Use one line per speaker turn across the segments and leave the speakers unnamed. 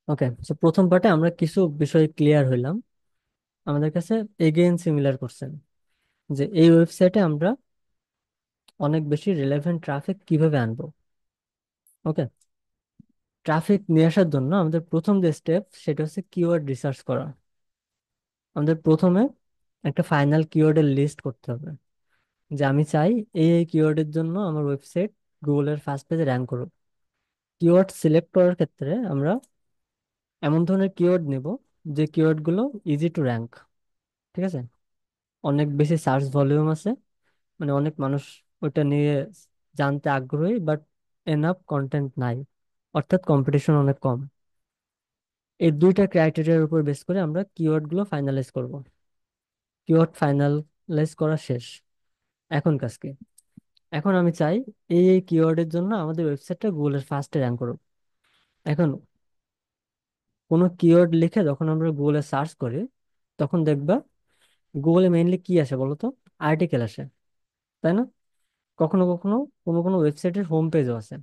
ওকে, তো প্রথম পার্টে আমরা কিছু বিষয় ক্লিয়ার হইলাম। আমাদের কাছে এগেইন সিমিলার কোশ্চেন, যে এই ওয়েবসাইটে আমরা অনেক বেশি রিলেভেন্ট ট্রাফিক কিভাবে আনবো। ওকে, ট্রাফিক নিয়ে আসার জন্য আমাদের প্রথম যে স্টেপ সেটা হচ্ছে কিওয়ার্ড রিসার্চ করা। আমাদের প্রথমে একটা ফাইনাল কিওয়ার্ডের লিস্ট করতে হবে, যে আমি চাই এই এই কিওয়ার্ডের জন্য আমার ওয়েবসাইট গুগলের ফার্স্ট পেজে র্যাঙ্ক করুক। কিওয়ার্ড সিলেক্ট করার ক্ষেত্রে আমরা এমন ধরনের কিওয়ার্ড নেব যে কিওয়ার্ড গুলো ইজি টু র্যাঙ্ক। ঠিক আছে, অনেক বেশি সার্চ ভলিউম আছে, মানে অনেক মানুষ ওইটা নিয়ে জানতে আগ্রহী, বাট এনাফ কন্টেন্ট নাই, অর্থাৎ কম্পিটিশন অনেক কম। এই দুইটা ক্রাইটেরিয়ার উপর বেস করে আমরা কিওয়ার্ড গুলো ফাইনালাইজ করব। কিওয়ার্ড ফাইনালাইজ করা শেষ, এখন কাজ কি? এখন আমি চাই এই এই কিওয়ার্ডের জন্য আমাদের ওয়েবসাইটটা গুগলের ফার্স্টে র্যাঙ্ক করুক। এখন কোনো কিওয়ার্ড লিখে যখন আমরা গুগলে সার্চ করি, তখন দেখবা গুগলে মেইনলি কি আসে বলো তো? আর্টিকেল আসে, তাই না? কখনো কখনো কোনো কোনো ওয়েবসাইটের হোম পেজও আছে,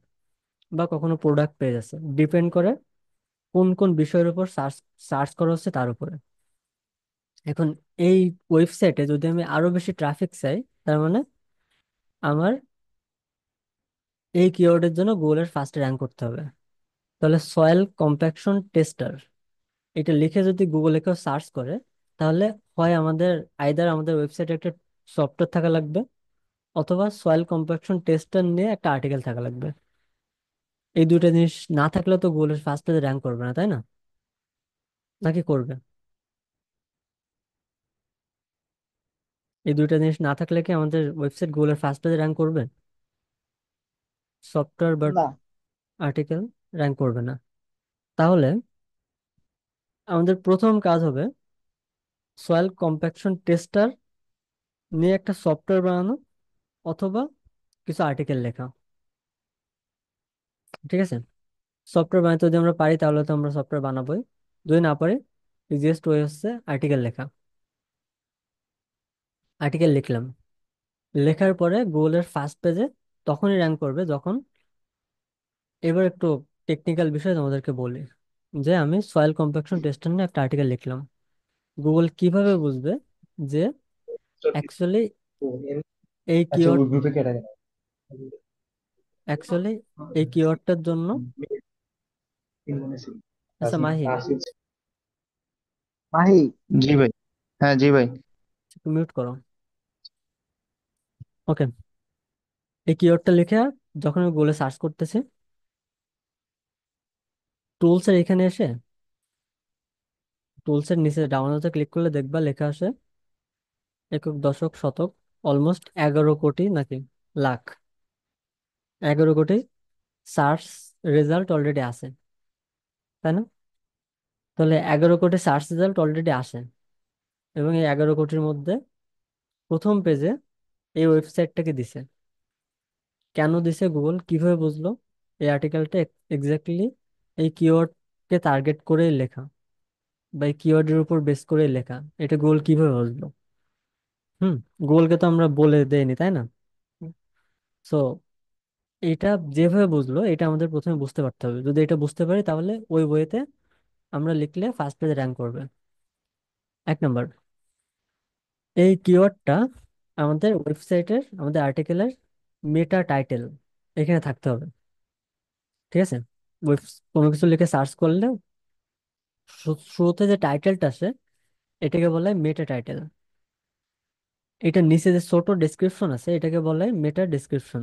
বা কখনো প্রোডাক্ট পেজ আছে, ডিপেন্ড করে কোন কোন বিষয়ের উপর সার্চ সার্চ করা হচ্ছে তার উপরে। এখন এই ওয়েবসাইটে যদি আমি আরো বেশি ট্রাফিক চাই, তার মানে আমার এই কিওয়ার্ডের জন্য গুগলের ফার্স্ট র্যাঙ্ক করতে হবে। তাহলে সয়েল কম্প্যাকশন টেস্টার এটা লিখে যদি গুগলে কেউ সার্চ করে, তাহলে হয় আমাদের আইদার আমাদের ওয়েবসাইটে একটা সফটওয়্যার থাকা লাগবে, অথবা সয়েল কম্প্যাকশন টেস্টার নিয়ে একটা আর্টিকেল থাকা লাগবে। এই দুইটা জিনিস না থাকলে তো গুগলের ফার্স্ট পেজে র্যাঙ্ক করবে না, তাই না? নাকি করবে? এই দুইটা জিনিস না থাকলে কি আমাদের ওয়েবসাইট গুগলের ফার্স্ট পেজে র্যাঙ্ক করবে? সফটওয়্যার বা
না।
আর্টিকেল র্যাঙ্ক করবে না। তাহলে আমাদের প্রথম কাজ হবে সয়েল কম্প্যাকশন টেস্টার নিয়ে একটা সফটওয়্যার বানানো, অথবা কিছু আর্টিকেল লেখা। ঠিক আছে, সফটওয়্যার বানাতে যদি আমরা পারি তাহলে তো আমরা সফটওয়্যার বানাবোই। যদি না পারি, ইজিয়েস্ট ওয়ে হচ্ছে আর্টিকেল লেখা। আর্টিকেল লিখলাম, লেখার পরে গুগলের ফার্স্ট পেজে তখনই র্যাঙ্ক করবে যখন, এবার একটু টেকনিক্যাল বিষয় তোমাদেরকে বলি, যে আমি সয়েল কম্প্যাকশন টেস্টার নিয়ে একটা আর্টিকেল লিখলাম। গুগল কিভাবে বুঝবে যে অ্যাকচুয়ালি এই
আচ্ছা,
কিওয়ার্ড
ওই গ্রুপে কেটে গেল।
অ্যাকচুয়ালি এই কিওয়ার্ডটার জন্য। আচ্ছা মাহি,
মাহি। জি ভাই। হ্যাঁ জি ভাই।
একটু মিউট করো। ওকে, এই কিওয়ার্ডটা লিখে যখন আমি গুগলে সার্চ করতেছি, টুলস এর এখানে এসে টুলস এর নিচে ডাউনলোডে ক্লিক করলে দেখবা লেখা আসে একক দশক শতক, অলমোস্ট 11 কোটি নাকি লাখ, 11 কোটি সার্চ রেজাল্ট অলরেডি আছে, তাই না? তাহলে 11 কোটি সার্চ রেজাল্ট অলরেডি আসে, এবং এই 11 কোটির মধ্যে প্রথম পেজে এই ওয়েবসাইটটাকে দিছে। কেন দিছে, গুগল কিভাবে বুঝলো এই আর্টিকেলটা এক্স্যাক্টলি এই কিওয়ার্ডকে টার্গেট করে লেখা, বা এই কিওয়ার্ডের উপর বেস করে লেখা? এটা গুগল কিভাবে বুঝলো? হুম, গুগলকে তো আমরা বলে দেইনি, তাই না? সো এটা যেভাবে বুঝলো এটা আমাদের প্রথমে বুঝতে পারতে হবে। যদি এটা বুঝতে পারি তাহলে ওই বইতে আমরা লিখলে ফার্স্ট পেজে র্যাঙ্ক করবে। 1 নম্বর, এই কিওয়ার্ডটা আমাদের ওয়েবসাইটের, আমাদের আর্টিকেলের মেটা টাইটেল এখানে থাকতে হবে। ঠিক আছে, কোনো কিছু লিখে সার্চ করলে শুরুতে যে টাইটেলটা আসে এটাকে বলে মেটা টাইটেল। এটার নিচে যে ছোট ডেসক্রিপশন আছে এটাকে বলে মেটা ডেসক্রিপশন।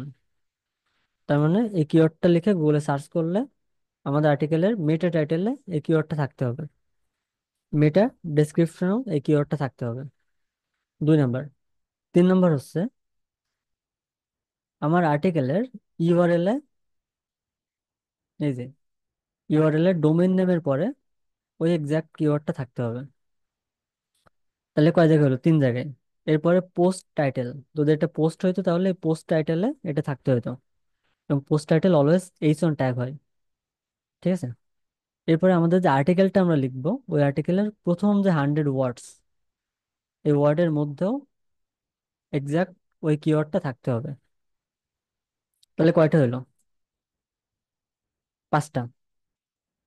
তার মানে এই কিওয়ার্ডটা লিখে গুগলে সার্চ করলে আমাদের আর্টিকেলের মেটা টাইটেলে এই কিওয়ার্ডটা থাকতে হবে, মেটা ডেসক্রিপশনেও এই কিওয়ার্ডটা থাকতে হবে। 2 নম্বর। 3 নম্বর হচ্ছে আমার আর্টিকেলের ইউআরএল এ, এই যে ইউআরএল এর ডোমেইন নেমের পরে ওই এক্সাক্ট কিওয়ার্ডটা থাকতে হবে। তাহলে কয় জায়গায় হলো? 3 জায়গায়। এরপরে পোস্ট টাইটেল, যদি এটা পোস্ট হইতো তাহলে পোস্ট টাইটেলে এটা থাকতে হতো, এবং পোস্ট টাইটেল অলওয়েজ এইচ1 ট্যাগ হয়। ঠিক আছে, এরপরে আমাদের যে আর্টিকেলটা আমরা লিখবো ওই আর্টিকেলের প্রথম যে 100 ওয়ার্ডস, এই ওয়ার্ডের মধ্যেও এক্সাক্ট ওই কিওয়ার্ডটা থাকতে হবে। তাহলে কয়টা হলো? 5টা।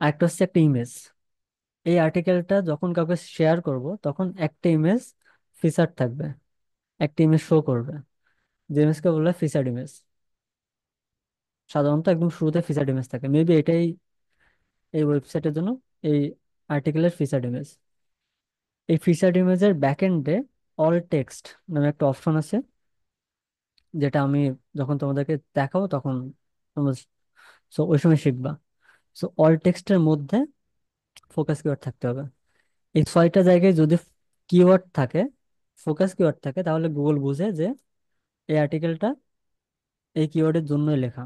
আরেকটা হচ্ছে একটা ইমেজ। এই আর্টিকেলটা যখন কাউকে শেয়ার করব তখন একটা ইমেজ ফিচার থাকবে, একটা ইমেজ শো করবে, যে ইমেজকে বলে ফিচার্ড ইমেজ। সাধারণত একদম শুরুতে ফিচার্ড ইমেজ থাকে, মেবি এটাই এই ওয়েবসাইটের জন্য এই আর্টিকেলের ফিচার্ড ইমেজ। এই ফিচার্ড ইমেজের ব্যাক এন্ডে অল টেক্সট নামে একটা অপশন আছে, যেটা আমি যখন তোমাদেরকে দেখাবো তখন তোমরা ওই সময় শিখবা। অল টেক্সটের মধ্যে ফোকাস কিওয়ার্ড থাকতে হবে। এই 6টা জায়গায় যদি কিওয়ার্ড থাকে, ফোকাস কিওয়ার্ড থাকে, তাহলে গুগল বুঝে যে এই আর্টিকেলটা এই কিওয়ার্ডের জন্যই লেখা।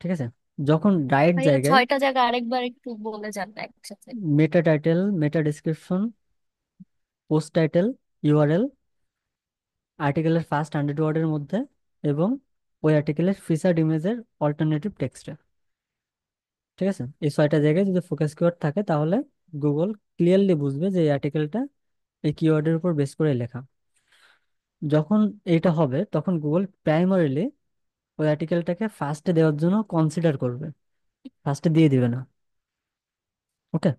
ঠিক আছে? যখন রাইট
ভাইয়া
জায়গায়
6টা জায়গা আরেকবার একটু বলে যান না একসাথে।
Meta title, meta description, post title, URL, আর্টিকেলের ফার্স্ট 100 ওয়ার্ডের মধ্যে, এবং ওই আর্টিকেলের ফিচার্ড ইমেজের অল্টারনেটিভ টেক্সটে। ঠিক আছে? এই 6টা জায়গায় যদি ফোকাস কিওয়ার্ড থাকে তাহলে গুগল ক্লিয়ারলি বুঝবে যে এই আর্টিকেলটা এই কিওয়ার্ডের উপর বেস করে লেখা। যখন এইটা হবে তখন গুগল প্রাইমারিলি ওই আর্টিকেলটাকে ফার্স্টে দেওয়ার জন্য কনসিডার করবে, ফার্স্টে দিয়ে দিবে না। ওকে?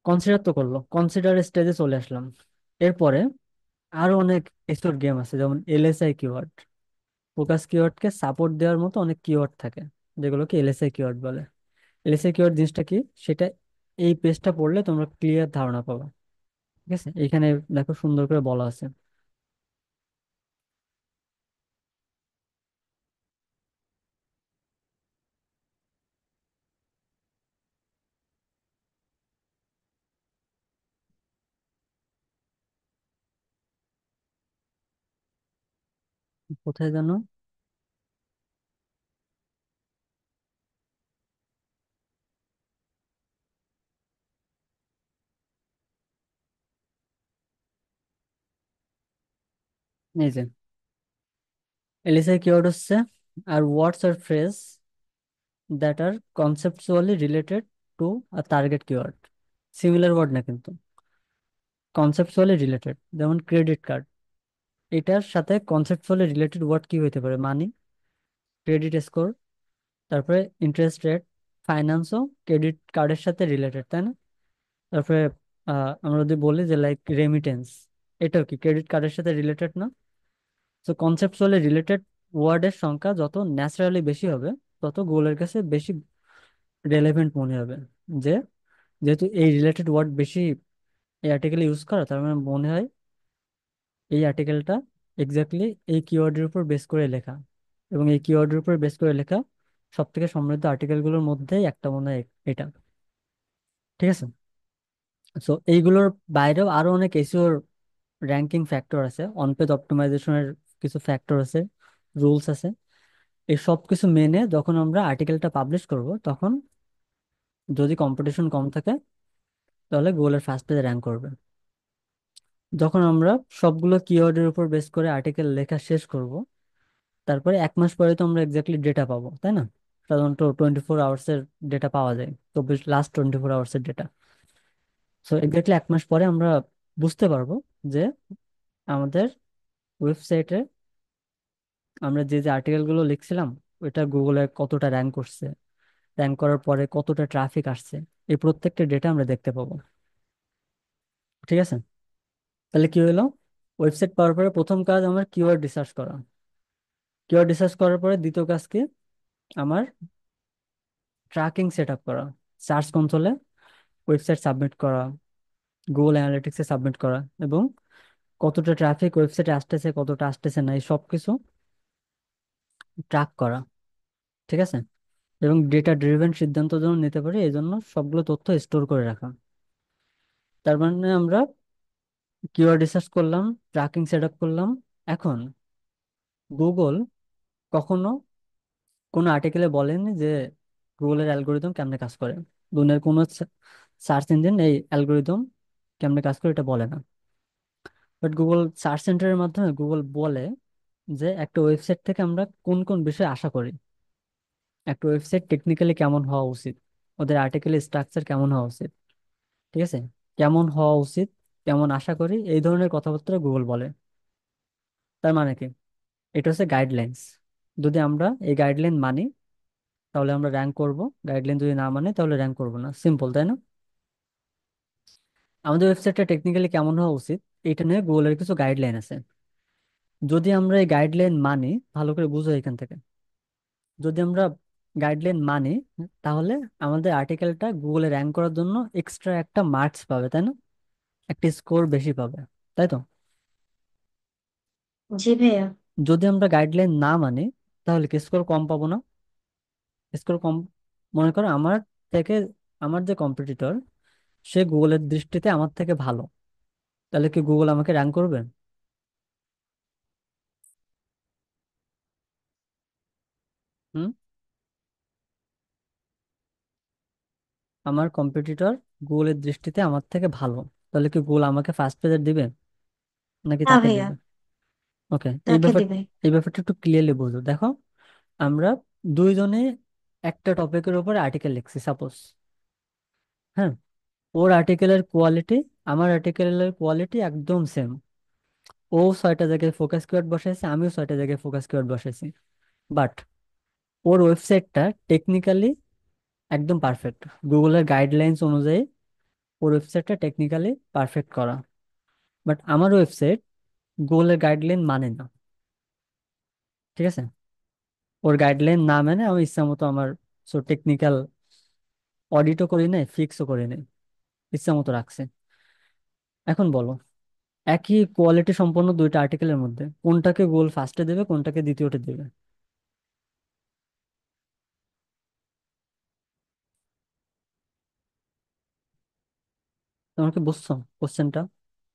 কনসিডার তো করলো, কনসিডার স্টেজে চলে আসলাম। এরপরে আরো অনেক এসব গেম আছে, যেমন এলএসআই কিওয়ার্ড। ফোকাস কিওয়ার্ডকে সাপোর্ট দেওয়ার মতো অনেক কিওয়ার্ড থাকে, যেগুলোকে এলএসআই কিওয়ার্ড বলে। এলএসআই কিওয়ার্ড জিনিসটা কি, সেটা এই পেজটা পড়লে তোমরা ক্লিয়ার ধারণা পাবে। ঠিক আছে? এখানে দেখো সুন্দর করে বলা আছে। কোথায় জানো? এই যে এলএসআই কিওয়ার্ড হচ্ছে আর ওয়ার্ডস আর phrase that are conceptually related to a target keyword. Similar word না কিন্তু, কনসেপচুয়ালি রিলেটেড। যেমন ক্রেডিট কার্ড, এটার সাথে কনসেপচুয়ালি রিলেটেড ওয়ার্ড কি হইতে পারে? মানি, ক্রেডিট স্কোর, তারপরে ইন্টারেস্ট রেট। ফাইন্যান্সও ক্রেডিট কার্ডের সাথে রিলেটেড, তাই না? তারপরে আমরা যদি বলি যে লাইক রেমিটেন্স, এটাও কি ক্রেডিট কার্ডের সাথে রিলেটেড না? তো কনসেপচুয়ালি রিলেটেড ওয়ার্ডের সংখ্যা যত ন্যাচারালি বেশি হবে, তত গুগলের কাছে বেশি রেলেভেন্ট মনে হবে। যে যেহেতু এই রিলেটেড ওয়ার্ড বেশি এই আর্টিকেলে ইউজ করা, তার মানে মনে হয় এই আর্টিকেলটা এক্স্যাক্টলি এই কিওয়ার্ডের উপর বেস করে লেখা। এবং এই কিওয়ার্ডের উপর বেস করে লেখা সব থেকে সমৃদ্ধ আর্টিকেলগুলোর মধ্যে একটা মনে হয় এটা। ঠিক আছে? এইগুলোর বাইরেও আরো অনেক এসইওর র্যাঙ্কিং ফ্যাক্টর আছে, অন পেজ অপটিমাইজেশনের কিছু ফ্যাক্টর আছে, রুলস আছে। এই সব কিছু মেনে যখন আমরা আর্টিকেলটা পাবলিশ করব, তখন যদি কম্পিটিশন কম থাকে তাহলে গুগলের ফার্স্ট পেজে র্যাঙ্ক করবে। যখন আমরা সবগুলো কিওয়ার্ডের উপর বেস করে আর্টিকেল লেখা শেষ করব, তারপরে 1 মাস পরে তো আমরা এক্স্যাক্টলি ডেটা পাবো, তাই না? সাধারণত 24 আওয়ার্স এর ডেটা পাওয়া যায়, 24 এর ডেটা। এক্স্যাক্টলি 1 মাস পরে আমরা বুঝতে পারবো যে আমাদের ওয়েবসাইটে আমরা যে যে আর্টিকেল গুলো লিখছিলাম ওইটা গুগলে কতটা র্যাঙ্ক করছে, র্যাঙ্ক করার পরে কতটা ট্রাফিক আসছে, এই প্রত্যেকটা ডেটা আমরা দেখতে পাবো। ঠিক আছে? তাহলে কি হলো? ওয়েবসাইট পাওয়ার পরে প্রথম কাজ আমার কিওয়ার্ড রিসার্চ করা। কিওয়ার্ড রিসার্চ করার পরে দ্বিতীয় কাজ কি? আমার ট্র্যাকিং সেট আপ করা, সার্চ কনসোলে ওয়েবসাইট সাবমিট করা, গুগল অ্যানালিটিক্সে সাবমিট করা, এবং কতটা ট্রাফিক ওয়েবসাইটে আসতেছে কতটা আসতেছে না এই সব কিছু ট্র্যাক করা। ঠিক আছে? এবং ডেটা ড্রিভেন সিদ্ধান্ত যেন নিতে পারি এই জন্য সবগুলো তথ্য স্টোর করে রাখা। তার মানে আমরা কিওয়ার্ড রিসার্চ করলাম, ট্র্যাকিং সেট আপ করলাম। এখন গুগল কখনো কোনো আর্টিকেলে বলেনি যে গুগলের অ্যালগোরিদম কেমনে কাজ করে। দুনিয়ার কোনো সার্চ ইঞ্জিন এই অ্যালগোরিদম কেমনে কাজ করে এটা বলে না। বাট গুগল সার্চ সেন্টারের মাধ্যমে গুগল বলে যে একটা ওয়েবসাইট থেকে আমরা কোন কোন বিষয় আশা করি, একটা ওয়েবসাইট টেকনিক্যালি কেমন হওয়া উচিত, ওদের আর্টিকেল স্ট্রাকচার কেমন হওয়া উচিত। ঠিক আছে? কেমন হওয়া উচিত, কেমন আশা করি, এই ধরনের কথাবার্তা গুগল বলে। তার মানে কি? এটা হচ্ছে গাইডলাইন্স। যদি আমরা এই গাইডলাইন মানি তাহলে আমরা র্যাঙ্ক করব। গাইডলাইন যদি না মানে তাহলে র্যাঙ্ক করব না, সিম্পল তাই না? আমাদের ওয়েবসাইটটা টেকনিক্যালি কেমন হওয়া উচিত, এটা নিয়ে গুগলের কিছু গাইডলাইন আছে। যদি আমরা এই গাইডলাইন মানি, ভালো করে বুঝো এখান থেকে, যদি আমরা গাইডলাইন মানি, তাহলে আমাদের আর্টিকেলটা গুগলে র্যাঙ্ক করার জন্য এক্সট্রা একটা মার্কস পাবে, তাই না? একটা স্কোর বেশি পাবে, তাই তো?
জি ভাইয়া।
যদি আমরা গাইডলাইন না মানি, তাহলে কি স্কোর কম পাবো না? স্কোর কম, মনে করো আমার থেকে, আমার যে কম্পিটিটর, সে গুগলের দৃষ্টিতে আমার থেকে ভালো, তাহলে কি গুগল আমাকে র্যাঙ্ক করবে? হুম? আমার কম্পিটিটর গুগলের দৃষ্টিতে আমার থেকে ভালো, তাহলে কি গুগল আমাকে ফার্স্ট পেজে দিবে নাকি
না
তাকে
ভাইয়া,
দিবে? ওকে,
তাকে দিবে।
এই ব্যাপারটা একটু ক্লিয়ারলি বুঝো। দেখো, আমরা দুইজনে একটা টপিকের উপরে আর্টিকেল লিখছি সাপোজ, হ্যাঁ? ওর আর্টিকেলের কোয়ালিটি, আমার আর্টিকেলের কোয়ালিটি একদম সেম। ও 6টা জায়গায় ফোকাস কিওয়ার্ড বসাইছে, আমিও 6টা জায়গায় ফোকাস কিওয়ার্ড বসাইছি। বাট ওর ওয়েবসাইটটা টেকনিক্যালি একদম পারফেক্ট, গুগলের গাইডলাইন্স অনুযায়ী ওর ওয়েবসাইটটা টেকনিক্যালি পারফেক্ট করা। বাট আমার ওয়েবসাইট গুগলের গাইডলাইন মানে না, ঠিক আছে? ওর গাইডলাইন না মানে আমি ইচ্ছা মতো আমার, টেকনিক্যাল অডিটও করি নাই, ফিক্সও করি নাই, ইচ্ছা মতো রাখছে। এখন বলো, একই কোয়ালিটি সম্পন্ন দুইটা আর্টিকেলের মধ্যে কোনটাকে গুগল ফার্স্টে দেবে, কোনটাকে দ্বিতীয়তে দেবে? তোমাকে বুঝছো কোশ্চেনটা?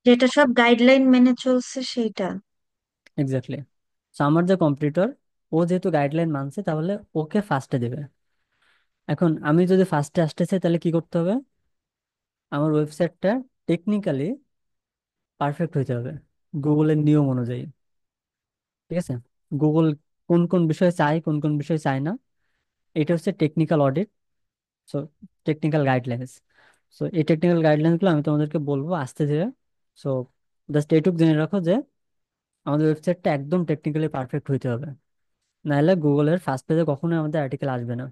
যেটা সব গাইডলাইন মেনে চলছে সেইটা।
এক্স্যাক্টলি। আমার যে কম্পিউটার, ও যেহেতু গাইডলাইন মানছে, তাহলে ওকে ফার্স্টে দেবে। এখন আমি যদি ফার্স্টে আসতে চাই, তাহলে কি করতে হবে? আমার ওয়েবসাইটটা টেকনিক্যালি পারফেক্ট হইতে হবে গুগলের নিয়ম অনুযায়ী, ঠিক আছে? গুগল কোন কোন বিষয় চাই, কোন কোন বিষয় চায় না, এটা হচ্ছে technical audit. So technical guidelines, এই টেকনিক্যাল গাইডলাইন্স গুলো আমি তোমাদেরকে বলবো আস্তে ধীরে। সো জাস্ট এইটুকু জেনে রাখো যে আমাদের ওয়েবসাইটটা একদম টেকনিক্যালি পারফেক্ট হইতে হবে, নাহলে গুগলের ফার্স্ট পেজে কখনোই আমাদের আর্টিকেল আসবে না।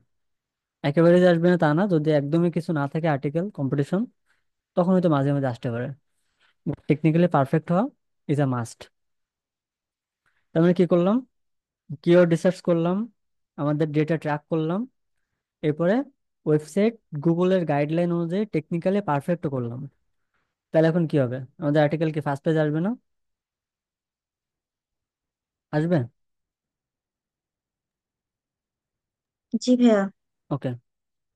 একেবারে যে আসবে না তা না, যদি একদমই কিছু না থাকে আর্টিকেল কম্পিটিশন, তখন হয়তো মাঝে মাঝে আসতে পারে। টেকনিক্যালি পারফেক্ট হওয়া ইজ আ মাস্ট। তার মানে কি করলাম? কিওয়ার্ড রিসার্চ করলাম, আমাদের ডেটা ট্র্যাক করলাম, এরপরে ওয়েবসাইট গুগলের গাইডলাইন অনুযায়ী টেকনিক্যালি পারফেক্ট করলাম। তাহলে এখন কি হবে? আমাদের আর্টিকেল কি ফার্স্ট পেজ আসবে না? আসবে।
জি ভাইয়া।
ওকে,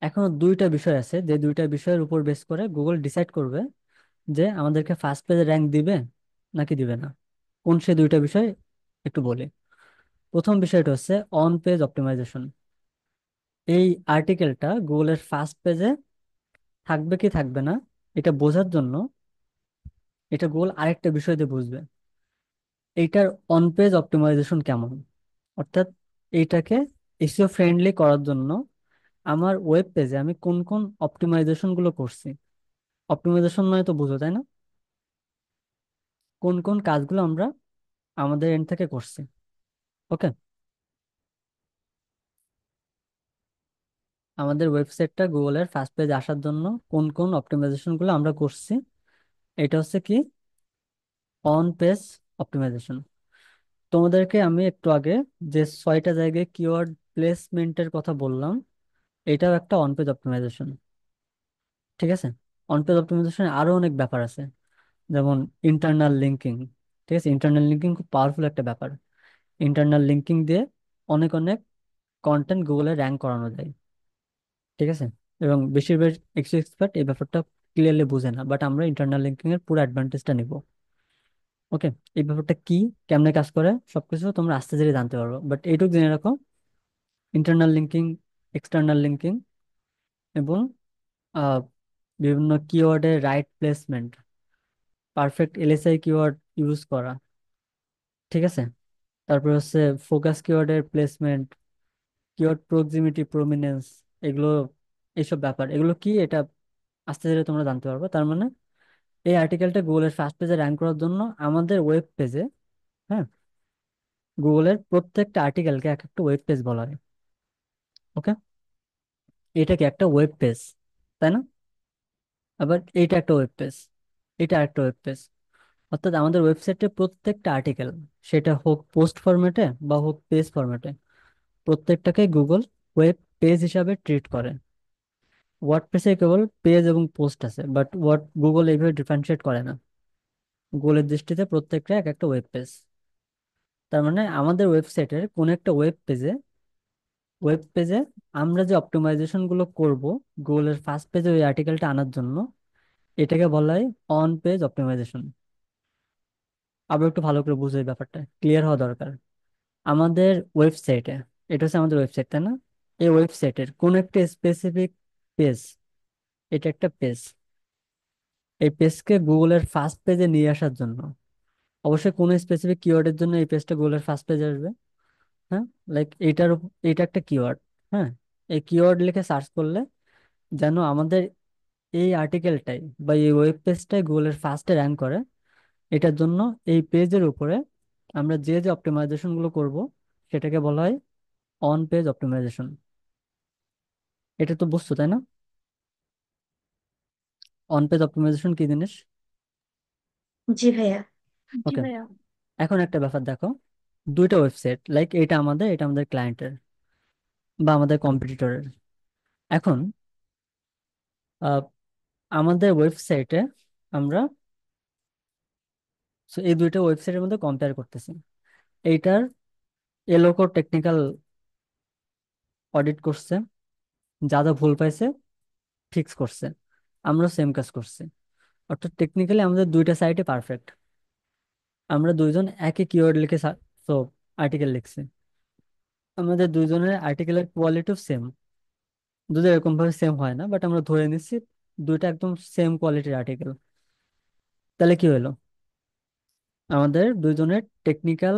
এখনো দুইটা বিষয় আছে, যে দুইটা বিষয়ের উপর বেস করে গুগল ডিসাইড করবে যে আমাদেরকে ফার্স্ট পেজে র্যাঙ্ক দিবে নাকি দিবে না। কোন সে দুইটা বিষয় একটু বলি। প্রথম বিষয়টা হচ্ছে অন পেজ অপটিমাইজেশন। এই আর্টিকেলটা গুগলের ফার্স্ট পেজে থাকবে কি থাকবে না, এটা বোঝার জন্য এটা গুগল আরেকটা বিষয় দিয়ে বুঝবে, এইটার অন পেজ অপটিমাইজেশন কেমন। অর্থাৎ এইটাকে এসইও ফ্রেন্ডলি করার জন্য আমার ওয়েব পেজে আমি কোন কোন অপটিমাইজেশন গুলো করছি। অপটিমাইজেশন নয় তো, বুঝো তাই না? কোন কোন কাজগুলো আমরা আমাদের এন্ড থেকে করছি। ওকে, আমাদের ওয়েবসাইটটা গুগলের ফার্স্ট পেজ আসার জন্য কোন কোন অপটিমাইজেশন গুলো আমরা করছি, এটা হচ্ছে কি অন পেজ অপটিমাইজেশন। তোমাদেরকে আমি একটু আগে যে 6টা জায়গায় কিওয়ার্ড প্লেসমেন্টের কথা বললাম, এটাও একটা অন পেজ অপটিমাইজেশন, ঠিক আছে? অন পেজ অপটিমাইজেশনে আরো অনেক ব্যাপার আছে, যেমন ইন্টারনাল লিঙ্কিং। ঠিক আছে, ইন্টারনাল লিঙ্কিং খুব পাওয়ারফুল একটা ব্যাপার। ইন্টারনাল লিঙ্কিং দিয়ে অনেক অনেক কন্টেন্ট গুগলে র্যাঙ্ক করানো যায়, ঠিক আছে? এবং বেশিরভাগ এক্সপার্ট এই ব্যাপারটা ক্লিয়ারলি বুঝে না, বাট আমরা ইন্টারনাল লিঙ্কিং এর পুরো অ্যাডভান্টেজটা নিব। ওকে, এই ব্যাপারটা কি, কেমনে কাজ করে, সবকিছু তোমরা আস্তে ধীরে জানতে পারবো, বাট এইটুকু জেনে রাখো, ইন্টারনাল লিঙ্কিং, এক্সটার্নাল লিঙ্কিং, এবং আহ, বিভিন্ন কিওয়ার্ডের right placement, perfect LSI keyword use করা, ঠিক আছে? তারপর হচ্ছে ফোকাস কিওয়ার্ডের প্লেসমেন্ট, কিওয়ার্ড প্রক্সিমিটি, প্রমিনেন্স, এগুলো, এইসব ব্যাপার, এগুলো কি এটা আস্তে ধীরে তোমরা জানতে পারবে। তার মানে এই আর্টিকেলটা গুগলের ফার্স্ট পেজে র্যাঙ্ক করার জন্য আমাদের ওয়েব পেজে, হ্যাঁ, গুগলের প্রত্যেকটা আর্টিকেলকে এক একটা ওয়েব পেজ বলা হয়। ওকে, এটা কি একটা ওয়েব পেজ, তাই না? আবার এইটা একটা ওয়েব পেজ, এটা একটা ওয়েব পেজ। অর্থাৎ আমাদের ওয়েবসাইটে প্রত্যেকটা আর্টিকেল, সেটা হোক পোস্ট ফরম্যাটে বা হোক পেজ ফরম্যাটে, প্রত্যেকটাকে গুগল ওয়েব পেজ হিসাবে ট্রিট করে। ওয়ার্ডপ্রেসে কেবল পেজ এবং পোস্ট আছে, বাট গুগল এইভাবে ডিফারেন্সিয়েট করে না। গুগলের দৃষ্টিতে প্রত্যেকটা এক একটা ওয়েব পেজ। তার মানে আমাদের ওয়েবসাইটের কোন একটা ওয়েব পেজে আমরা যে অপটিমাইজেশন গুলো করব গুগলের ফার্স্ট পেজে ওই আর্টিকেলটা আনার জন্য, এটাকে বলা হয় অন পেজ অপটিমাইজেশন। আবার একটু ভালো করে বুঝে, এই ব্যাপারটা ক্লিয়ার হওয়া দরকার। আমাদের ওয়েবসাইটে, এটা হচ্ছে আমাদের ওয়েবসাইট, তাই না? এই ওয়েবসাইটের কোন একটা স্পেসিফিক পেজ, এটা একটা পেজ, এই পেজকে গুগলের ফার্স্ট পেজে নিয়ে আসার জন্য অবশ্যই কোনো স্পেসিফিক কিওয়ার্ডের জন্য এই পেজটা গুগলের ফার্স্ট পেজে আসবে। হ্যাঁ, লাইক এইটা একটা কিওয়ার্ড। হ্যাঁ, এই কিওয়ার্ড লিখে সার্চ করলে যেন আমাদের এই আর্টিকেলটাই বা এই ওয়েব পেজটাই গুগলের ফার্স্টে র্যাঙ্ক করে, এটার জন্য এই পেজের উপরে আমরা যে যে অপটিমাইজেশন গুলো করব সেটাকে বলা হয় অন পেজ অপটিমাইজেশন। এটা তো বুঝছো, তাই না? অন পেজ অপটিমাইজেশন কি জিনিস?
জি ভাইয়া।
জি
ওকে,
ভাইয়া।
এখন একটা ব্যাপার দেখো, দুইটা ওয়েবসাইট, লাইক এটা আমাদের ক্লায়েন্টের বা আমাদের কম্পিটিটরের। এখন আহ, আমাদের ওয়েবসাইটে আমরা এই দুইটা ওয়েবসাইটের মধ্যে কম্পেয়ার করতেছি। এইটার এলোকো টেকনিক্যাল অডিট করছে, যা যা ভুল পাইছে ফিক্স করছে, আমরা সেম কাজ করছি। অর্থাৎ টেকনিক্যালি আমাদের দুইটা সাইটে পারফেক্ট। আমরা দুইজন একই কিওয়ার্ড লিখে তো আর্টিকেল লিখছি, আমাদের দুইজনের আর্টিকেলের কোয়ালিটিও সেম। যদি এরকম ভাবে সেম হয় না, বাট আমরা ধরে নিচ্ছি দুইটা একদম সেম কোয়ালিটির আর্টিকেল। তাহলে কি হলো, আমাদের দুইজনের টেকনিক্যাল,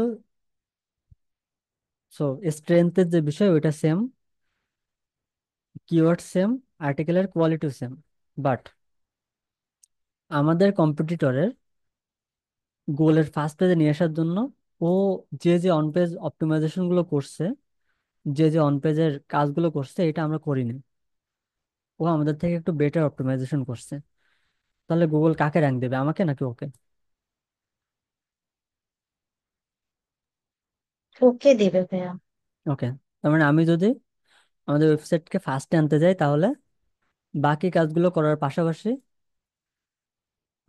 সো স্ট্রেংথের যে বিষয় ওইটা সেম, কিওয়ার্ড সেম, আর্টিকেলের কোয়ালিটিও সেম। বাট আমাদের কম্পিটিটরের গোলের ফার্স্ট পেজে নিয়ে আসার জন্য ও যে যে অন পেজ অপটিমাইজেশন গুলো করছে, যে যে অন পেজের কাজগুলো করছে, এটা আমরা করিনি। ও আমাদের থেকে একটু বেটার অপটিমাইজেশন করছে। তাহলে গুগল কাকে র্যাঙ্ক দেবে, আমাকে নাকি ওকে?
ওকে দিবে ভাইয়া।
ওকে। তার মানে আমি যদি আমাদের ওয়েবসাইটকে ফার্স্টে আনতে যাই, তাহলে বাকি কাজগুলো করার পাশাপাশি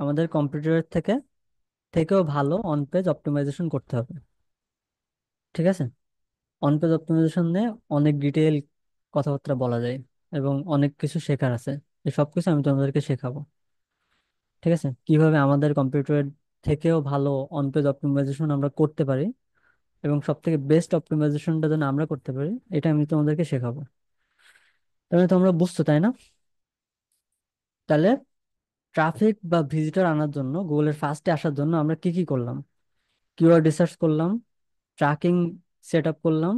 আমাদের কম্পিউটারের থেকেও ভালো অন পেজ অপটিমাইজেশন করতে হবে। ঠিক আছে? অন পেজ অপটিমাইজেশন নিয়ে অনেক ডিটেইল কথাবার্তা বলা যায় এবং অনেক কিছু শেখার আছে। এই সব কিছু আমি তোমাদেরকে শেখাবো। ঠিক আছে, কিভাবে আমাদের কম্পিউটারের থেকেও ভালো অন পেজ অপটিমাইজেশন আমরা করতে পারি এবং সব থেকে বেস্ট অপটিমাইজেশনটা যেন আমরা করতে পারি, এটা আমি তোমাদেরকে শেখাবো। তাহলে তোমরা বুঝছো, তাই না? তাহলে ট্রাফিক বা ভিজিটর আনার জন্য, গুগলের ফার্স্টে আসার জন্য আমরা কি কি করলাম? কিওয়ার্ড রিসার্চ করলাম, ট্র্যাকিং সেট আপ করলাম,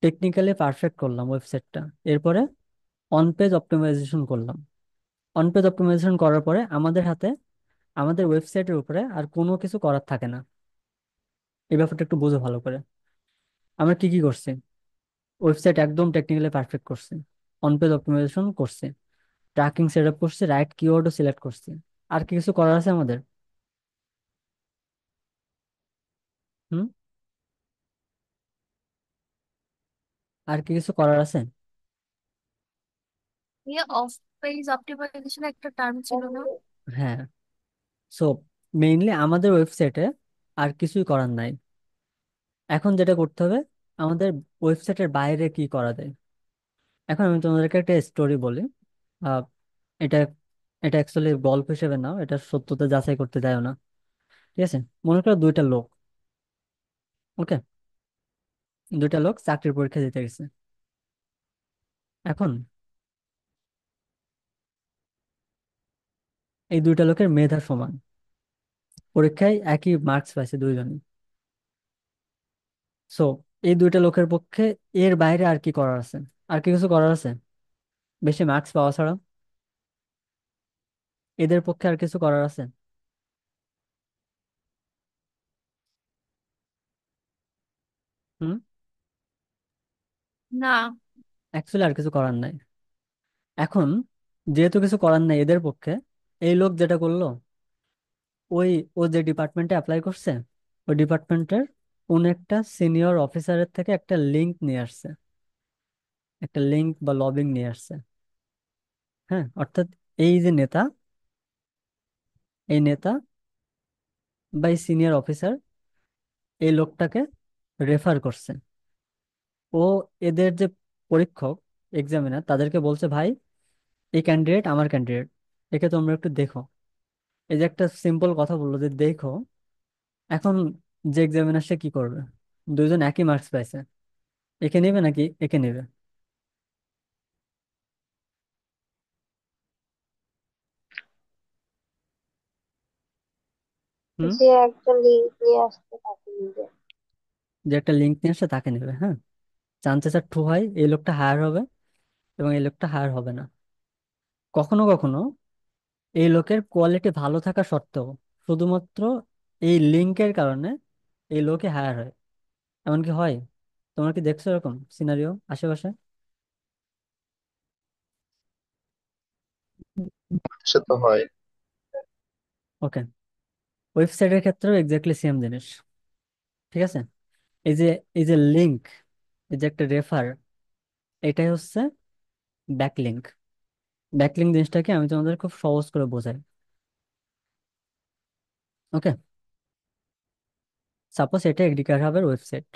টেকনিক্যালি পারফেক্ট করলাম ওয়েবসাইটটা। এরপরে অন পেজ অপটিমাইজেশন করলাম। অন পেজ অপটিমাইজেশন করার পরে আমাদের হাতে আমাদের ওয়েবসাইটের উপরে আর কোনো কিছু করার থাকে না। এই ব্যাপারটা একটু বুঝো ভালো করে। আমরা কি কি করছি? ওয়েবসাইট একদম টেকনিক্যালি পারফেক্ট করছি, অন পেজ অপটিমাইজেশন করছি, ট্র্যাকিং সেট আপ করছি, রাইট কিওয়ার্ডও সিলেক্ট করছি। আর কি কিছু করার আছে আমাদের? হুম, আর কি কিছু করার আছে?
ইয়ে অফ পেজ অপটিমাইজেশন একটা টার্ম ছিল না?
হ্যাঁ। সো মেইনলি আমাদের ওয়েবসাইটে আর কিছুই করার নাই। এখন যেটা করতে হবে, আমাদের ওয়েবসাইটের বাইরে কি করা যায়। এখন আমি তোমাদেরকে একটা স্টোরি বলি। আহ, এটা এটা অ্যাকচুয়ালি গল্প হিসেবে নাও, এটা সত্যতা যাচাই করতে যাও না। ঠিক আছে? মনে করো দুইটা লোক, ওকে, দুইটা লোক চাকরির পরীক্ষা দিতে গেছে। এখন এই দুইটা লোকের মেধা সমান, পরীক্ষায় একই মার্কস পাইছে দুইজনই। সো এই দুইটা লোকের পক্ষে এর বাইরে আর কি করার আছে? আর কি কিছু করার আছে বেশি মার্কস পাওয়া ছাড়া? এদের পক্ষে আর কিছু করার আছে? হুম,
না।
অ্যাকচুয়ালি আর কিছু করার নাই। এখন যেহেতু কিছু করার নাই এদের পক্ষে, এই লোক যেটা করলো, ওই ও যে ডিপার্টমেন্টে অ্যাপ্লাই করছে, ওই ডিপার্টমেন্টের কোন একটা সিনিয়র অফিসারের থেকে একটা লিংক নিয়ে আসছে, একটা লিংক বা লবিং নিয়ে আসছে। হ্যাঁ, অর্থাৎ এই যে নেতা, এই নেতা বা এই সিনিয়র অফিসার এই লোকটাকে রেফার করছে। ও এদের যে পরীক্ষক, এক্সামিনার, তাদেরকে বলছে, ভাই এই ক্যান্ডিডেট আমার ক্যান্ডিডেট, একে তোমরা একটু দেখো। এই যে একটা সিম্পল কথা বললো যে দেখো, এখন যে এক্সামিনার সে কি করবে? দুইজন একই মার্কস পাইছে, একে নেবে নাকি একে নেবে? হুম?
যে একটা লিঙ্ক নিয়ে আসতে তাকে নিবে।
যে একটা লিঙ্ক নিয়ে আসছে তাকে নেবে, হ্যাঁ। চান্সেস আর টু হয় এই লোকটা হায়ার হবে এবং এই লোকটা হায়ার হবে না। কখনো কখনো এই লোকের কোয়ালিটি ভালো থাকা সত্ত্বেও শুধুমাত্র এই লিঙ্কের কারণে এই লোকে হায়ার হয়। এমনকি হয়, তোমরা কি দেখছো এরকম সিনারিও আশেপাশে?
সে তো হয়।
ওকে, ওয়েবসাইটের ক্ষেত্রেও এক্স্যাক্টলি সেম জিনিস। ঠিক আছে, এই যে এই যে লিঙ্ক, এই যে একটা রেফার, এটাই হচ্ছে ব্যাকলিঙ্ক। ব্যাকলিঙ্ক জিনিসটাকে আমি তোমাদের খুব সহজ করে বোঝাই। ওকে, সাপোজ এটা এগ্রিকালচার হাবের ওয়েবসাইট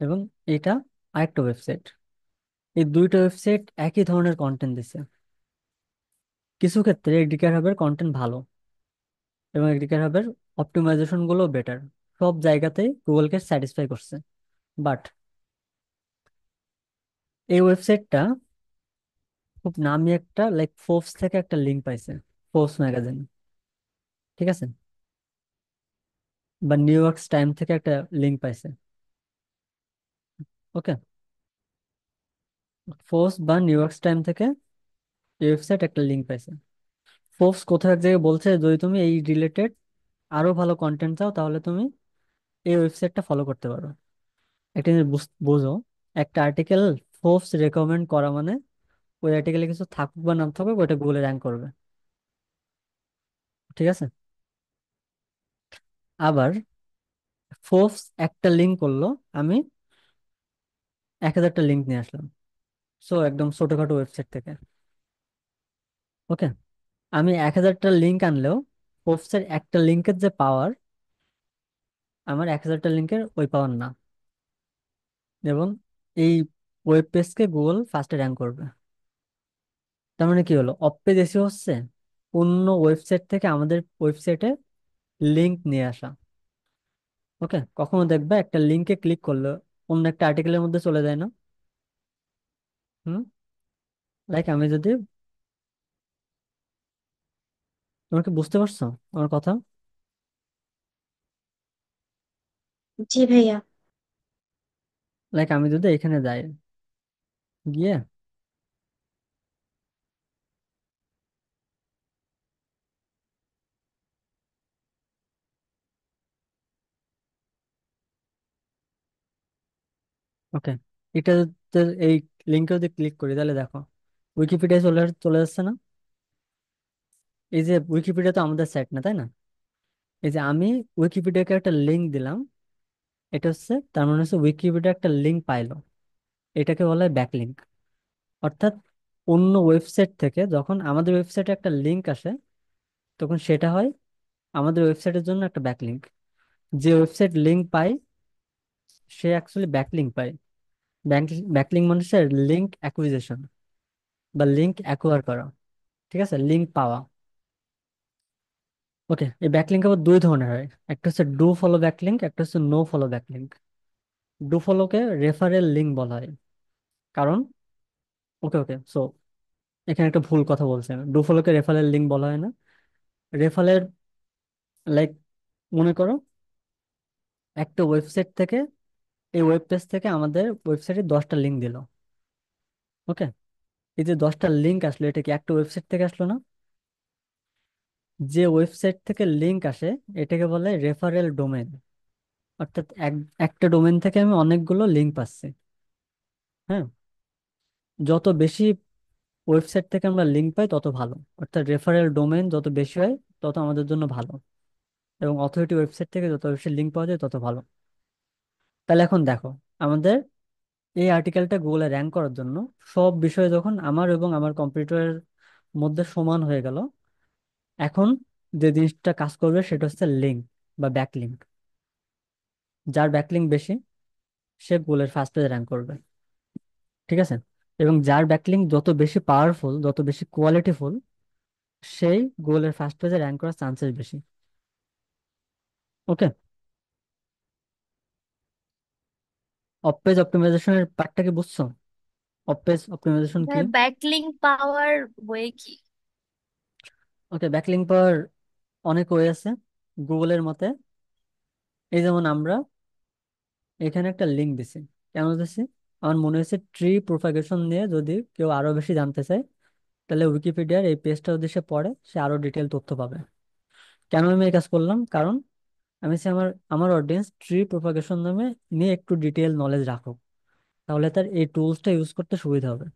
এবং এটা আরেকটা ওয়েবসাইট। এই দুইটা ওয়েবসাইট একই ধরনের কন্টেন্ট দিছে। কিছু ক্ষেত্রে এগ্রিকালচার হাবের কন্টেন্ট ভালো এবং এগ্রিকালচার হাবের অপটিমাইজেশন গুলো বেটার, সব জায়গাতেই গুগলকে স্যাটিসফাই করছে। বাট এই ওয়েবসাইটটা খুব নামি একটা লাইক ফোর্বস থেকে একটা লিঙ্ক পাইছে, ফোর্বস ম্যাগাজিন, ঠিক আছে, বা নিউ ইয়র্ক টাইম থেকে একটা লিঙ্ক পাইছে। ওকে, ফোর্বস বা নিউ ইয়র্ক টাইম থেকে এই ওয়েবসাইট একটা লিঙ্ক পাইছে। ফোর্বস কোথাও এক জায়গায় বলছে যদি তুমি এই রিলেটেড আরো ভালো কন্টেন্ট চাও তাহলে তুমি এই ওয়েবসাইটটা ফলো করতে পারো। একটা জিনিস বুঝো, একটা আর্টিকেল ফোর্বস রেকমেন্ড করা মানে ওই আর্টিকেলে কিছু থাকুক বা নাম থাকুক ওটা গুগলে র্যাঙ্ক করবে। ঠিক আছে, আবার ফোর্বস একটা লিঙ্ক করলো, আমি 1000টা লিঙ্ক নিয়ে আসলাম, সো একদম ছোটখাটো ওয়েবসাইট থেকে। ওকে, আমি 1000টা লিঙ্ক আনলেও ফোর্বসের একটা লিঙ্কের যে পাওয়ার, আমার 1000টা লিঙ্কের ওই পাওয়ার না। এবং এই ওয়েব পেজকে গুগল ফার্স্টে র্যাঙ্ক করবে। তার মানে কি হলো, অফ পেজ এসিও হচ্ছে অন্য ওয়েবসাইট থেকে আমাদের ওয়েবসাইটে লিঙ্ক নিয়ে আসা। ওকে, কখনো দেখবে একটা লিঙ্কে ক্লিক করলে অন্য একটা আর্টিকেলের মধ্যে চলে যায় না? হুম, লাইক আমি যদি, তোমরা কি বুঝতে পারছো আমার কথা?
জি ভাইয়া।
লাইক আমি যদি এখানে যাই, গিয়ে ওকে, এটা এই লিঙ্কে যদি ক্লিক করি তাহলে দেখো উইকিপিডিয়া চলে চলে যাচ্ছে না? এই যে উইকিপিডিয়া তো আমাদের সাইট না, তাই না? এই যে আমি উইকিপিডিয়াকে একটা লিঙ্ক দিলাম, এটা হচ্ছে তার মানে হচ্ছে উইকিপিডিয়া একটা লিঙ্ক পাইলো, এটাকে বলা হয় ব্যাকলিঙ্ক। অর্থাৎ অন্য ওয়েবসাইট থেকে যখন আমাদের ওয়েবসাইটে একটা লিঙ্ক আসে তখন সেটা হয় আমাদের ওয়েবসাইটের জন্য একটা ব্যাকলিঙ্ক। যে ওয়েবসাইট লিঙ্ক পায় সে অ্যাকচুয়ালি ব্যাকলিঙ্ক পায়। ব্যাকলিঙ্ক মানে হচ্ছে লিঙ্ক অ্যাকুইজিশন বা লিঙ্ক অ্যাকোয়ার করা। ঠিক আছে, লিঙ্ক পাওয়া। ওকে, এই ব্যাকলিঙ্ক আবার দুই ধরনের হয়, একটা হচ্ছে ডু ফলো ব্যাকলিঙ্ক, একটা হচ্ছে নো ফলো ব্যাকলিঙ্ক। ডু ফলোকে রেফারেল লিঙ্ক বলা হয়, কারণ ওকে ওকে সো এখানে একটা ভুল কথা বলছি আমি, ডু ফলোকে রেফারেল লিঙ্ক বলা হয় না। রেফারেল লাইক, মনে করো একটা ওয়েবসাইট থেকে, এই ওয়েব পেজ থেকে আমাদের ওয়েবসাইটে 10টা লিঙ্ক দিল। ওকে, এই যে 10টা লিঙ্ক আসলো এটা কি একটা ওয়েবসাইট থেকে আসলো না? যে ওয়েবসাইট থেকে লিঙ্ক আসে এটাকে বলে রেফারেল ডোমেন। অর্থাৎ একটা ডোমেন থেকে আমি অনেকগুলো লিঙ্ক পাচ্ছি। হ্যাঁ, যত বেশি ওয়েবসাইট থেকে আমরা লিঙ্ক পাই তত ভালো, অর্থাৎ রেফারেল ডোমেন যত বেশি হয় তত আমাদের জন্য ভালো, এবং অথরিটি ওয়েবসাইট থেকে যত বেশি লিঙ্ক পাওয়া যায় তত ভালো। তাহলে এখন দেখো, আমাদের এই আর্টিকেলটা গুগলে র্যাঙ্ক করার জন্য সব বিষয়ে যখন আমার এবং আমার কম্পিউটারের মধ্যে সমান হয়ে গেল, এখন যে জিনিসটা কাজ করবে সেটা হচ্ছে লিঙ্ক বা ব্যাকলিঙ্ক। যার ব্যাকলিঙ্ক বেশি সে গুগলের ফার্স্ট পেজে র্যাঙ্ক করবে, ঠিক আছে? এবং যার ব্যাকলিঙ্ক যত বেশি পাওয়ারফুল, যত বেশি কোয়ালিটিফুল, সেই গুগলের ফার্স্ট পেজে র্যাঙ্ক করার চান্সেস বেশি। ওকে, অফ পেজ অপটিমাইজেশনের পার্টটা কি বুঝছো? অফ পেজ অপটিমাইজেশন কি?
ভাই ব্যাকলিংক পাওয়ার ওয়ে কি?
ওকে, ব্যাকলিঙ্ক পাওয়ার অনেক ওয়ে আছে গুগলের মতে। এই যেমন আমরা এখানে একটা লিঙ্ক দিছি, কেন দিছি? আমার মনে হয়েছে ট্রি প্রোপাগেশন নিয়ে যদি কেউ আরো বেশি জানতে চায়, তাহলে উইকিপিডিয়ার এই পেজটা যদি সে পড়ে সে আরো ডিটেল তথ্য পাবে। কেন আমি এই কাজ করলাম? কারণ আমি চাই আমার আমার অডিয়েন্স ট্রি প্রোপাগেশন নামে নিয়ে একটু ডিটেল নলেজ রাখুক, তাহলে তার এই টুলসটা ইউজ করতে সুবিধা হবে।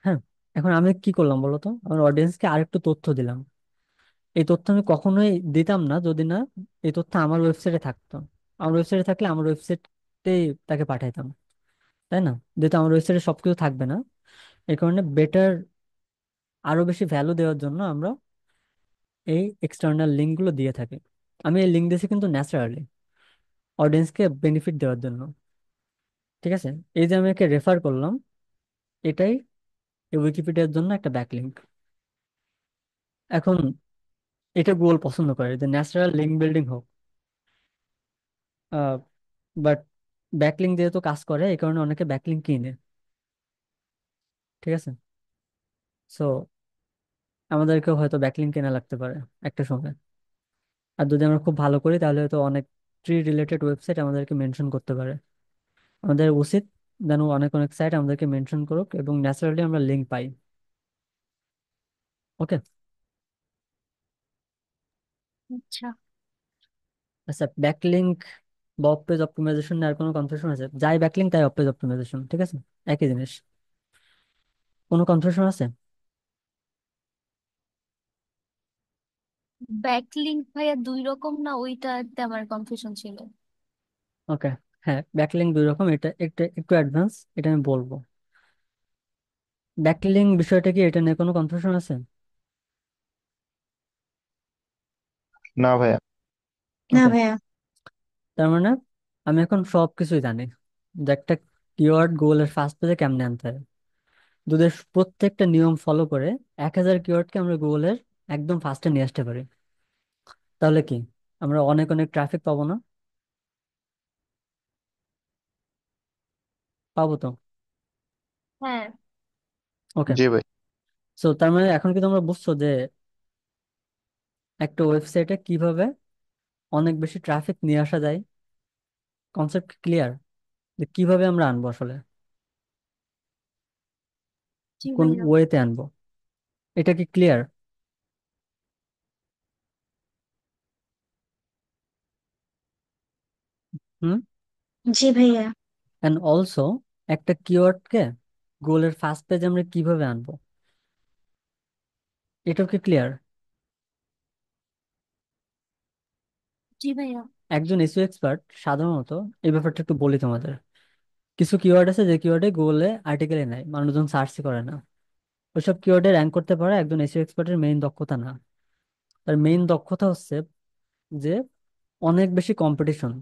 হ্যাঁ, এখন আমি কি করলাম বলো তো, আমার অডিয়েন্সকে আরেকটু তথ্য দিলাম। এই তথ্য আমি কখনোই দিতাম না যদি না এই তথ্য আমার ওয়েবসাইটে থাকতো। আমার ওয়েবসাইটে থাকলে আমার ওয়েবসাইটেই তাকে পাঠাইতাম, তাই না? যেহেতু আমার ওয়েবসাইটে সবকিছু থাকবে না, এই কারণে বেটার, আরো বেশি ভ্যালু দেওয়ার জন্য আমরা এই এক্সটার্নাল লিঙ্ক গুলো দিয়ে থাকি। আমি এই লিঙ্ক দিয়েছি কিন্তু ন্যাচারালি, অডিয়েন্সকে বেনিফিট দেওয়ার জন্য, ঠিক আছে? এই যে আমি একে রেফার করলাম, এটাই এই উইকিপিডিয়ার জন্য একটা ব্যাকলিঙ্ক। এখন এটা গুগল পছন্দ করে যে ন্যাচারাল লিঙ্ক বিল্ডিং হোক, বাট ব্যাকলিঙ্ক যেহেতু কাজ করে এই কারণে অনেকে ব্যাকলিঙ্ক কিনে, ঠিক আছে? সো আমাদেরকেও হয়তো ব্যাকলিঙ্ক কেনা লাগতে পারে একটা সময়। আর যদি আমরা খুব ভালো করি তাহলে হয়তো অনেক ট্রি রিলেটেড ওয়েবসাইট আমাদেরকে মেনশন করতে পারে। আমাদের উচিত যেন অনেক অনেক সাইট আমাদেরকে মেনশন করুক এবং ন্যাচারালি আমরা লিঙ্ক পাই। ওকে।
আচ্ছা।
আচ্ছা, ব্যাকলিঙ্ক বা অফ পেজ অপটিমাইজেশন আর কোনো কনফিউশন আছে? যাই ব্যাকলিঙ্ক তাই অফ পেজ অপটিমাইজেশন, ঠিক আছে? একই জিনিস। কোনো কনফিউশন আছে?
ব্যাকলিংক ভাইয়া দুই রকম না, ওইটাতে আমার কনফিউশন ছিল।
ওকে, হ্যাঁ, ব্যাকলিঙ্ক দুই রকম, এটা একটু একটু অ্যাডভান্স, এটা আমি বলবো। ব্যাকলিঙ্ক বিষয়টা কি, এটা নিয়ে কোনো কনফিউশন আছে?
না ভাইয়া।
না
ওকে,
ভাইয়া।
তার মানে আমি এখন সব কিছুই জানি যে একটা কিওয়ার্ড গুগলের ফার্স্ট পেজে কেমনে আনতে হয়। যদি প্রত্যেকটা নিয়ম ফলো করে 1,000 কিওয়ার্ডকে আমরা গুগলের একদম ফার্স্টে নিয়ে আসতে পারি, তাহলে কি আমরা অনেক অনেক ট্রাফিক পাবো না? পাবো তো।
হ্যাঁ।
ওকে,
জি ভাই।
সো তার মানে এখন কি তোমরা বুঝছো যে একটা ওয়েবসাইটে কিভাবে অনেক বেশি ট্রাফিক নিয়ে আসা যায়? কনসেপ্ট ক্লিয়ার যে কিভাবে আমরা আনবো আসলে,
জি
কোন
ভাইয়া।
ওয়েতে আনবো? এটা কি ক্লিয়ার? হুম।
জি ভাইয়া।
এন্ড অলসো একটা কিওয়ার্ডকে গুগলের ফার্স্ট পেজে আমরা কিভাবে আনবো, এটাও কি ক্লিয়ার?
জি ভাইয়া।
একজন এসইও এক্সপার্ট সাধারণত, এই ব্যাপারটা একটু বলি তোমাদের, কিছু কিওয়ার্ড আছে যে কিওয়ার্ডে গুগলে আর্টিকেলে নাই, মানুষজন সার্চই করে না। ওইসব কিওয়ার্ডে র্যাঙ্ক করতে পারে একজন এসইও এক্সপার্টের মেইন দক্ষতা না। তার মেইন দক্ষতা হচ্ছে যে অনেক বেশি কম্পিটিশন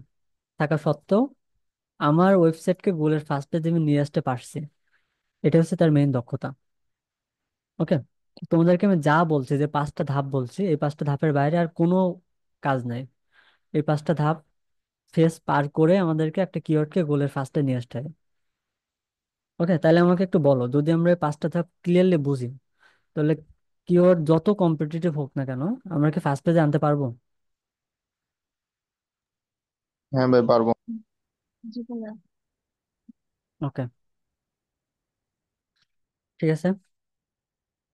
থাকা সত্ত্বেও আমার ওয়েবসাইটকে গুগলের ফার্স্ট পেজে আমি নিয়ে আসতে পারছি, এটা হচ্ছে তার মেইন দক্ষতা। ওকে, তোমাদেরকে আমি যা বলছি, যে 5টা ধাপ বলছি, এই 5টা ধাপের বাইরে আর কোনো কাজ নাই। এই 5টা ধাপ ফেস পার করে আমাদেরকে একটা কিওয়ার্ডকে গোলের ফার্স্টে নিয়ে আসতে হবে। ওকে, তাহলে আমাকে একটু বলো, যদি আমরা এই 5টা ধাপ ক্লিয়ারলি বুঝি, তাহলে কিওয়ার্ড যত কম্পিটিটিভ হোক না কেন আমরা কি ফার্স্ট পেজে আনতে পারবো?
হ্যাঁ ভাই, পারবো।
জি ভাইয়া।
ওকে, ঠিক আছে।